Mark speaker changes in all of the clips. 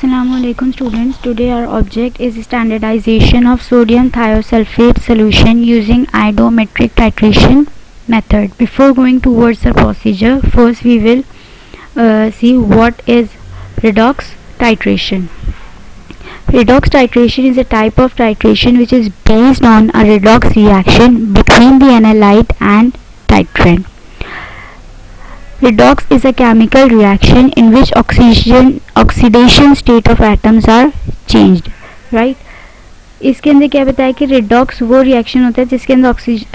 Speaker 1: Assalamualaikum students. Today our object is standardization of sodium thiosulfate solution using iodometric titration method. Before going towards the procedure, first we will see what is redox titration. Redox titration is a type of titration which is based on a redox reaction between the analyte and titrant. Redox is a chemical reaction in which oxidation state of atoms are changed, right? इसके अंदर क्या बताया कि redox वो reaction होता है जिसके अंदर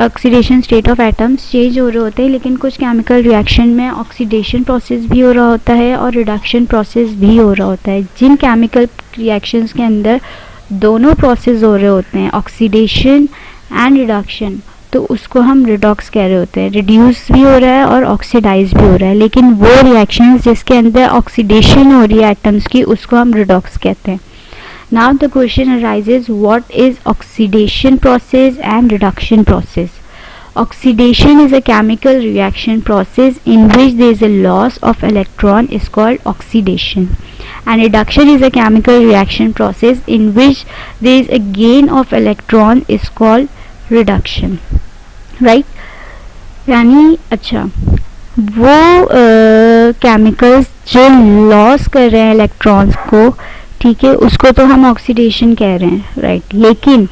Speaker 1: oxidation state of atoms change हो रहे होते हैं, लेकिन कुछ केमिकल रिएक्शन में ऑक्सीडेशन प्रोसेस भी हो रहा होता है और रिडक्शन प्रोसेस भी हो रहा होता है. जिन केमिकल रिएक्शंस के अंदर दोनों प्रोसेस हो रहे होते हैं, ऑक्सीडेशन एंड रिडक्शन, तो उसको हम रिडॉक्स कह रहे होते हैं. रिड्यूस भी हो रहा है और ऑक्सीडाइज भी हो रहा है, लेकिन वो रिएक्शंस जिसके अंदर ऑक्सीडेशन हो रही है एटम्स की, उसको हम रिडॉक्स कहते हैं. Now the question arises, what is oxidation process and reduction process. Oxidation is a chemical reaction process in which there is a loss of electron is called oxidation, and reduction is a chemical reaction process in which there is a gain of electron is called reduction. Right यानी अच्छा वो chemicals जो loss कर रहे हैं electrons को, ठीक है, उसको तो हम ऑक्सीडेशन कह रहे हैं, राइट. लेकिन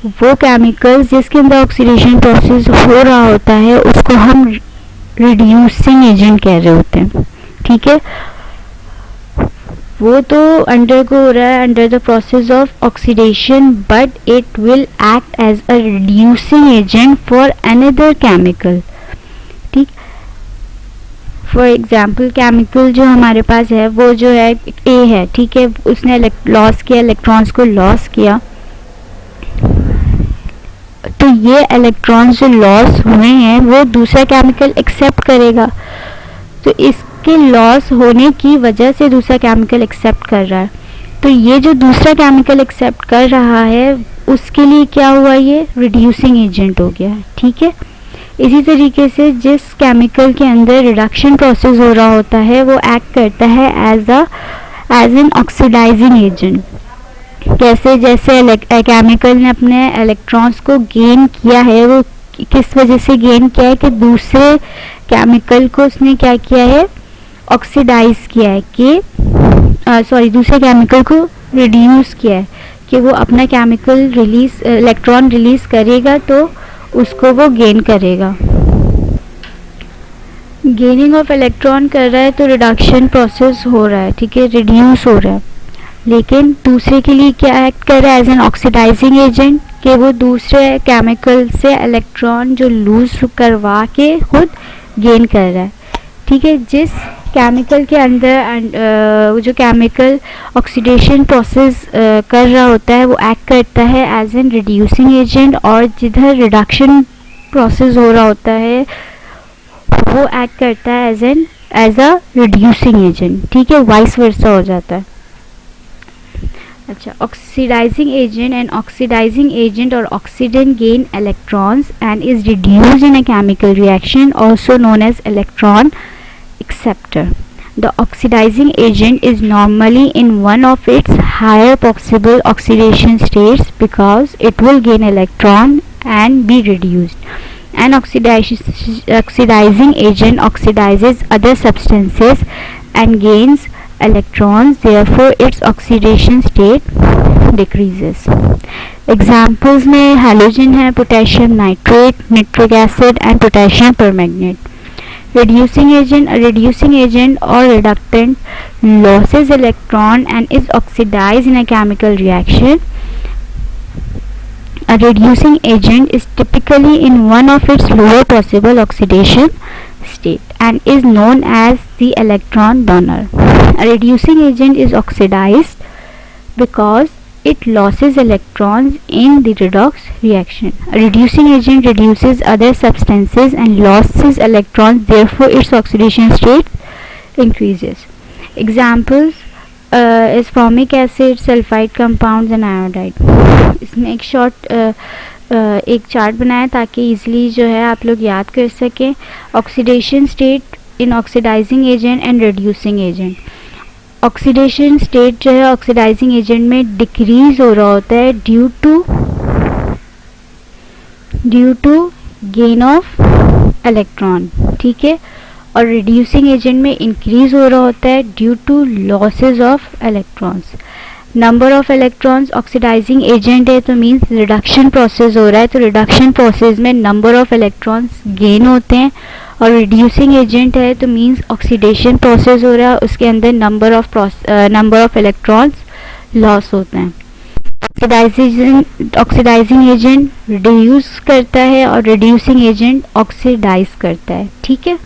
Speaker 1: वो केमिकल्स जिसके अंदर ऑक्सीडेशन प्रोसेस हो रहा होता है उसको हम रिड्यूसिंग एजेंट कह रहे होते हैं, ठीक है. वो तो अंडरगो हो रहा है under the process of oxidation, but it will act as a reducing agent for another chemical, ठीक. फॉर एग्जांपल केमिकल जो हमारे पास है वो जो है ए है, ठीक है, उसने लॉस किया, इलेक्ट्रॉन्स को लॉस किया, तो ये इलेक्ट्रॉन्स जो लॉस हुए हैं वो दूसरा केमिकल एक्सेप्ट करेगा, तो इसके लॉस होने की वजह से दूसरा केमिकल एक्सेप्ट कर रहा है. तो ये जो दूसरा केमिकल एक्सेप्ट कर रहा है उसके लिए क्या हुआ, ये रिड्यूसिंग एजेंट हो गया है, ठीक है. इसी तरीके से जिस केमिकल के अंदर रिडक्शन प्रोसेस हो रहा होता है वो एक्ट करता है एज एन ऑक्सीडाइजिंग एजेंट. कैसे, जैसे केमिकल ने अपने इलेक्ट्रॉन्स को गेन किया है, वो किस वजह से गेन किया है कि दूसरे केमिकल को उसने क्या किया है, ऑक्सीडाइज किया है, कि दूसरे केमिकल को रिड्यूस किया है कि वो अपना केमिकल रिलीज इलेक्ट्रॉन रिलीज करेगा तो उसको वो गेन करेगा. गेनिंग ऑफ इलेक्ट्रॉन कर रहा है तो रिडक्शन प्रोसेस हो रहा है, ठीक है, रिड्यूस हो रहा है. लेकिन दूसरे के लिए क्या एक्ट कर रहा है, एज एन ऑक्सीडाइजिंग एजेंट, कि वो दूसरे केमिकल से इलेक्ट्रॉन जो लूज करवा के खुद गेन कर रहा है, ठीक है. जिस केमिकल के अंदर वो जो केमिकल ऑक्सीडेशन प्रोसेस कर रहा होता है वो एक्ट करता है एज एन रिड्यूसिंग एजेंट, और जिधर रिडक्शन प्रोसेस हो रहा होता है वो एक्ट करता है एज अ रिड्यूसिंग एजेंट, ठीक है, वाइस वर्सा हो जाता है. अच्छा, oxidizing agent and oxidizing agent और oxidant gain electrons and is reduced in a chemical reaction also known as electron acceptor. The oxidizing agent is normally in one of its higher possible oxidation states because it will gain electron and be reduced. An oxidizing agent oxidizes other substances and gains electrons, therefore its oxidation state decreases. Examples में halogen है, potassium nitrate, nitric acid and potassium permanganate. Reducing agent or reductant loses electron and is oxidized in a chemical reaction. A reducing agent is typically in one of its lower possible oxidation state and is known as the electron donor. A reducing agent is oxidized because it loses electrons in the redox reaction. A reducing agent reduces other substances and loses electrons, therefore its oxidation state increases. Examples is formic acid, sulfide compounds and iodide. इसमें एक short एक chart बनाया ताकि easily जो है आप लोग याद कर सकें. Oxidation state in oxidizing agent and reducing agent. Oxidation state जो है ऑक्सीडाइजिंग एजेंट में डिक्रीज हो रहा होता है due to gain of electron, ठीक है, और रिड्यूसिंग एजेंट में इंक्रीज हो रहा होता है due to losses of electrons. Number of electrons oxidizing agent है तो मीन्स रिडक्शन प्रोसेस हो रहा है, तो रिडक्शन प्रोसेस में नंबर ऑफ इलेक्ट्रॉन्स गेन होते हैं, और रिड्यूसिंग एजेंट है तो मीन्स ऑक्सीडेशन प्रोसेस हो रहा है, उसके अंदर नंबर ऑफ इलेक्ट्रॉन्स लॉस होते हैं। ऑक्सीडाइजिंग एजेंट रिड्यूस करता है और रिड्यूसिंग एजेंट ऑक्सीडाइज करता है, ठीक है।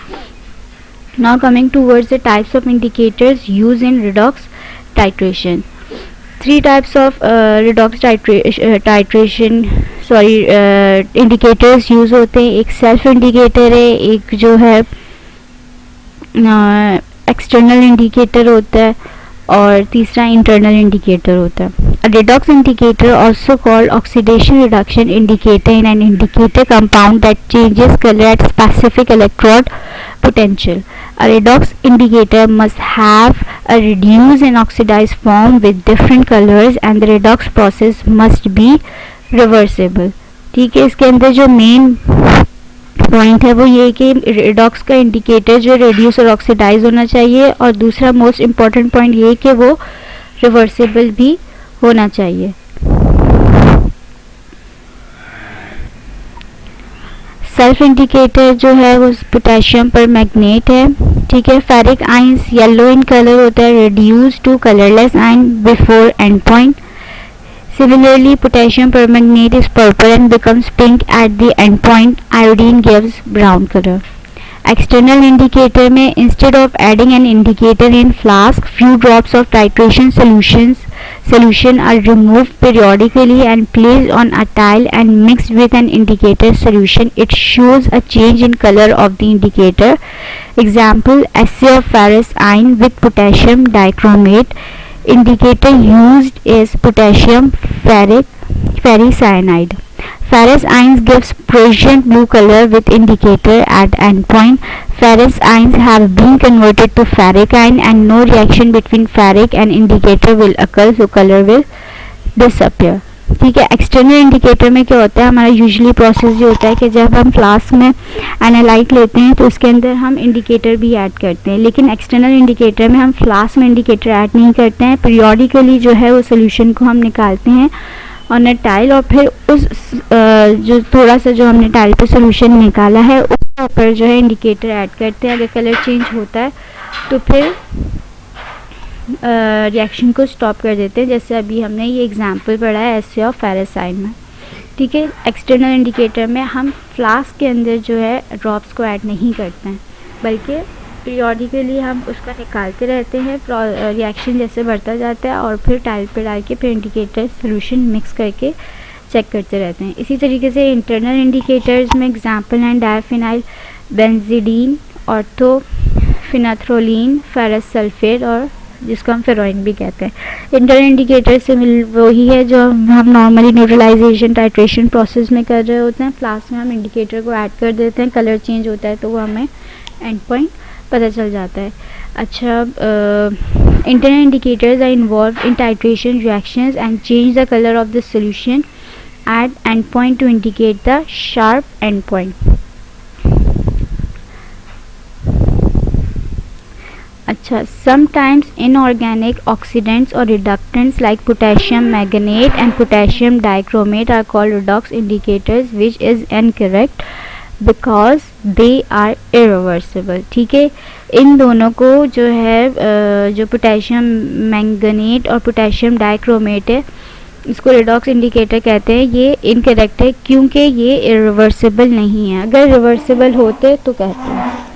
Speaker 1: Now coming towards the types of indicators use in redox titration. 3 types of redox titration indicators use होते हैं। एक सेल्फ इंडिकेटर है, एक जो है एक्सटर्नल इंडिकेटर होता है, और तीसरा इंटरनल इंडिकेटर होता है। A redox indicator, also called oxidation reduction indicator, in an indicator compound that changes color at specific electrode potential. A redox indicator must have a reduced and oxidized form with different colors, and the redox process must be reversible. ठीक है, इसके अंदर जो main point है वो ये कि redox का इंडिकेटर जो रिड्यूस और ऑक्सीडाइज होना चाहिए, और दूसरा मोस्ट इम्पॉर्टेंट पॉइंट ये कि वो रिवर्सिबल भी होना चाहिए। सेल्फ इंडिकेटर जो है वो पोटेशियम पर मैग्नेट है, ठीक है। Ferric ions yellow in colour होता है, reduce to colourless ion before end point. Similarly, potassium permanganate is purple and becomes pink at the end point. Iodine gives brown color. External indicator में instead of adding an indicator in flask, few drops of titration solution are removed periodically and placed on a tile and mixed with an indicator solution. It shows a change in color of the indicator. Example: assay of ferrous iron with potassium dichromate. Indicator used is potassium ferricyanide. Ferrous ions gives Prussian blue color with indicator at endpoint. Ferrous ions have been converted to ferric ion and no reaction between ferric and indicator will occur, so color will disappear. ठीक है। External indicator में क्या होता है, हमारा usually process ये होता है कि जब हम फ्लास्क में एनालाइट लेते हैं तो उसके अंदर हम इंडिकेटर भी ऐड करते हैं, लेकिन एक्सटर्नल इंडिकेटर में हम फ्लास्क में इंडिकेटर ऐड नहीं करते हैं। पीरियोडिकली जो है वो सोल्यूशन को हम निकालते हैं ऑन अ टाइल, और फिर उस जो थोड़ा सा जो हमने टाइल पे सोल्यूशन निकाला है उसके ऊपर जो है इंडिकेटर ऐड करते हैं। अगर कलर चेंज होता है तो फिर रिएक्शन को स्टॉप कर देते हैं, जैसे अभी हमने ये एग्जांपल पढ़ा है एसे ऑफ फेरस आयन में, ठीक है। एक्सटर्नल इंडिकेटर में हम फ्लास्क के अंदर जो है ड्रॉप्स को ऐड नहीं करते हैं, बल्कि पीरियोडिकली हम उसका निकालते रहते हैं, रिएक्शन जैसे बढ़ता जाता है, और फिर टाइल पे डाल के फिर इंडिकेटर सोल्यूशन मिक्स करके चेक करते रहते हैं। इसी तरीके से इंटरनल इंडिकेटर्स में एग्जांपल हैं डायफिनाइल बेंजीडीन, ऑर्थोफिनाथ्रोलिन, फेरस सल्फेट, और जिसको हम फेरोइन भी कहते हैं। इंटरनल इंडिकेटर से वही है जो हम नॉर्मली न्यूट्रलाइजेशन टाइट्रेशन प्रोसेस में कर रहे होते हैं। फ्लास्क में हम इंडिकेटर को ऐड कर देते हैं, कलर चेंज होता है तो वो हमें एंड पॉइंट पता चल जाता है। अच्छा, internal indicators are involve in titration reactions and change the colour of the solution at end point to indicate the sharp end point. अच्छा, sometimes inorganic oxidants or reductants like potassium manganate and potassium dichromate are called redox indicators, which is incorrect because they are irreversible। ठीक है, इन दोनों को जो है जो potassium manganate और potassium dichromate है इसको रिडॉक्स इंडिकेटर कहते हैं। ये इनकरेक्ट है क्योंकि ये इरिवर्सिबल नहीं है, अगर रिवर्सिबल होते तो कहते हैं।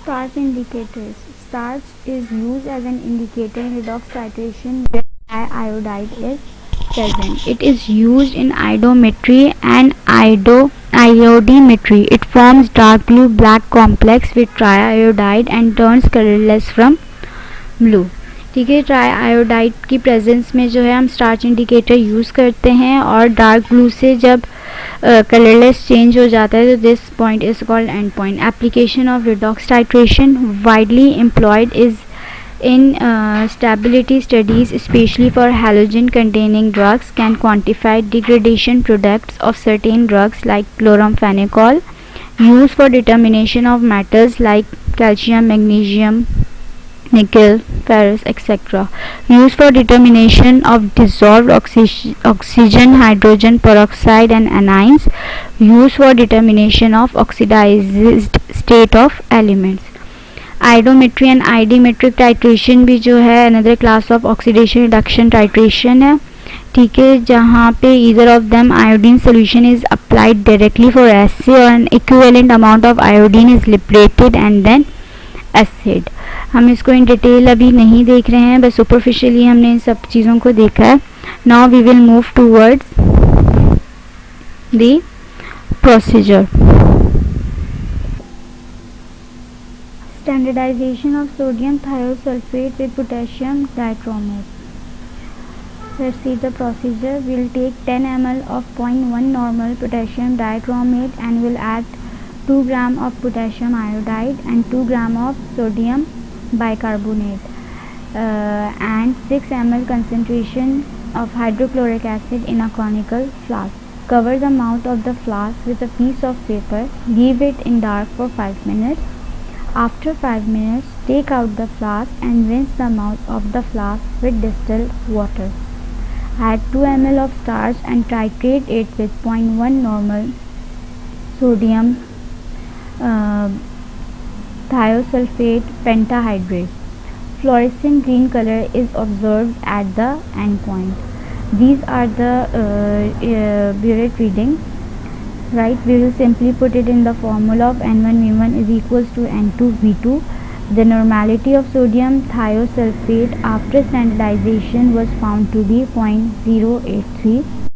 Speaker 1: Starch indicators. Starch is used as an indicator in redox titration where iodide is present. It is used in iodometry and iodimetry. It forms dark blue black complex with triiodide and turns colorless from blue। ठीक है, ट्राईआयोडाइड की presence में जो है हम starch indicator use करते हैं, और डार्क ब्लू से जब कलरलेस चेंज हो जाता है, तो this point is called and point. Application of redox titration widely employed is in stability studies, especially for halogen containing drugs, can quantify degradation products of certain drugs like chloramphenicol, used for determination of metals like calcium, magnesium, nickel, ferrous, etc. Used for determination of dissolved oxygen, hydrogen peroxide and anions. Used for determination of oxidized state of elements. Iodometry and iodimetric titration भी जो है another class of oxidation reduction titration है. ठीक है, जहाँ पे either of them iodine solution is applied directly for acid और an equivalent amount of iodine is liberated and then acid. हम इसको इन डिटेल अभी नहीं देख रहे हैं, बस सुपरफिशियली हमने इन सब चीज़ों को देखा है. Now we will move towards the procedure. Standardization of sodium thiosulfate with potassium dichromate. Let's see the procedure. We'll take 10 ml of 0.1 normal potassium dichromate and we'll add 2 gram of potassium iodide and 2 gram of sodium bicarbonate and 6 ml concentration of hydrochloric acid in a conical flask. Cover the mouth of the flask with a piece of paper. Leave it in dark for 5 minutes. After 5 minutes, take out the flask and rinse the mouth of the flask with distilled water. Add 2 ml of starch and titrate it with 0.1 normal sodium thiosulfate pentahydrate. Fluorescent green color is observed at the end point. These are the burette readings. Right, we will simply put it in the formula of N1V1 is equals to N2V2. The normality of sodium thiosulfate after standardization was found to be 0.083.